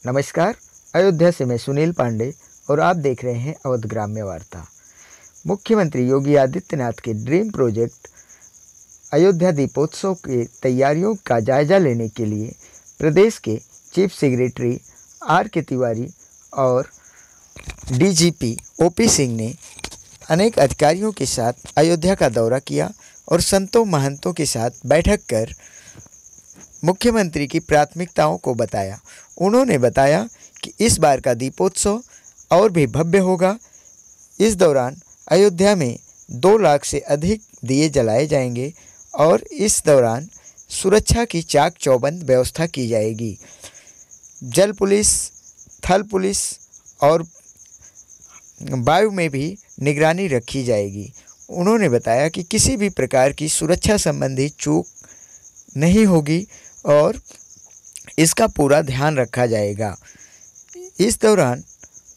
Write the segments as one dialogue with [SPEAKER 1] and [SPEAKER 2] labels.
[SPEAKER 1] नमस्कार, अयोध्या से मैं सुनील पांडे और आप देख रहे हैं अवध ग्राम्य वार्ता। मुख्यमंत्री योगी आदित्यनाथ के ड्रीम प्रोजेक्ट अयोध्या दीपोत्सव की तैयारियों का जायजा लेने के लिए प्रदेश के चीफ सेक्रेटरी आर के तिवारी और डीजीपी ओपी सिंह ने अनेक अधिकारियों के साथ अयोध्या का दौरा किया और संतों महंतों के साथ बैठक कर मुख्यमंत्री की प्राथमिकताओं को बताया। उन्होंने बताया कि इस बार का दीपोत्सव और भी भव्य होगा। इस दौरान अयोध्या में 2 लाख से अधिक दिए जलाए जाएंगे और इस दौरान सुरक्षा की चाक चौबंद व्यवस्था की जाएगी। जल पुलिस, थल पुलिस और वायु में भी निगरानी रखी जाएगी। उन्होंने बताया कि किसी भी प्रकार की सुरक्षा संबंधी चूक नहीं होगी और इसका पूरा ध्यान रखा जाएगा। इस दौरान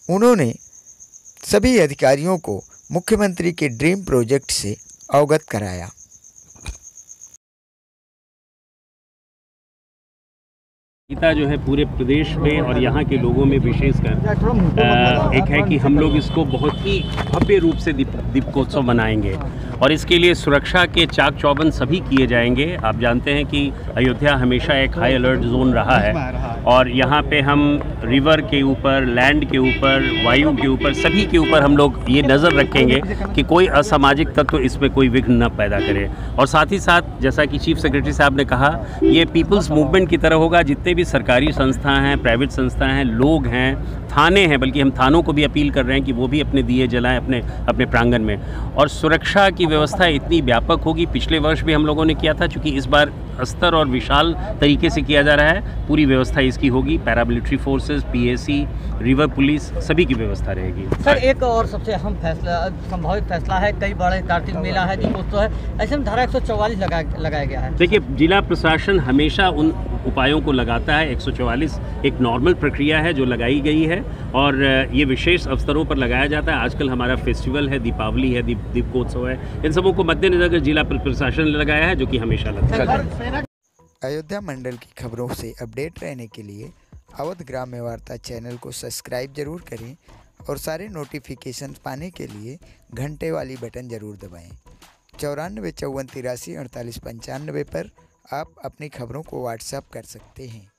[SPEAKER 1] उन्होंने सभी अधिकारियों को मुख्यमंत्री के ड्रीम प्रोजेक्ट से अवगत कराया।
[SPEAKER 2] जो है पूरे प्रदेश में और यहाँ के लोगों में विशेषकर एक है कि हम लोग इसको बहुत ही भव्य रूप से दीपोत्सव मनाएंगे और इसके लिए सुरक्षा के चाक चौबंद सभी किए जाएंगे। आप जानते हैं कि अयोध्या हमेशा एक हाई अलर्ट जोन रहा है और यहाँ पे हम रिवर के ऊपर, लैंड के ऊपर, वायु के ऊपर, सभी के ऊपर हम लोग ये नज़र रखेंगे कि कोई असामाजिक तत्व इसमें कोई विघ्न न पैदा करे। और साथ ही साथ जैसा कि चीफ सेक्रेटरी साहब ने कहा, ये पीपल्स मूवमेंट की तरह होगा। जितने भी सरकारी संस्था हैं, प्राइवेट संस्था हैं, लोग हैं, थाने हैं, बल्कि हम थानों को भी अपील कर रहे हैं कि वो भी अपने दिए जलाएं अपने प्रांगण में। और सुरक्षा की व्यवस्था इतनी व्यापक होगी। पिछले वर्ष भी हम लोगों ने किया था, चूँकि इस बार अस्तर और विशाल तरीके से किया जा रहा है। पूरी व्यवस्था इसकी होगी। Paramilitary forces, PAC, river police, सभी की व्यवस्था रहेगी।
[SPEAKER 3] सर, एक और सबसे अहम फैसला, संभावित फैसला है, कई बड़े कार्तिक मेला है, दीपोत्सव है, ऐसे में धारा 144 लगाया गया है।
[SPEAKER 2] देखिए, जिला प्रशासन हमेशा उन उपायों को लगाता है। 144 एक नॉर्मल प्रक्रिया है जो लगाई गई है और ये विशेष अवसरों पर लगाया जाता है। आजकल हमारा फेस्टिवल है, दीपावली है, दीपोत्सव है, इन सबों को मद्देनजर जिला प्रशासन ने लगाया है, जो कि हमेशा लगता है।
[SPEAKER 1] अयोध्या मंडल की खबरों से अपडेट रहने के लिए अवध ग्राम्य वार्ता चैनल को सब्सक्राइब जरूर करें और सारे नोटिफिकेशन पाने के लिए घंटे वाली बटन जरूर दबाएं। 94 54 83 48 95 पर आप अपनी खबरों को व्हाट्सएप कर सकते हैं।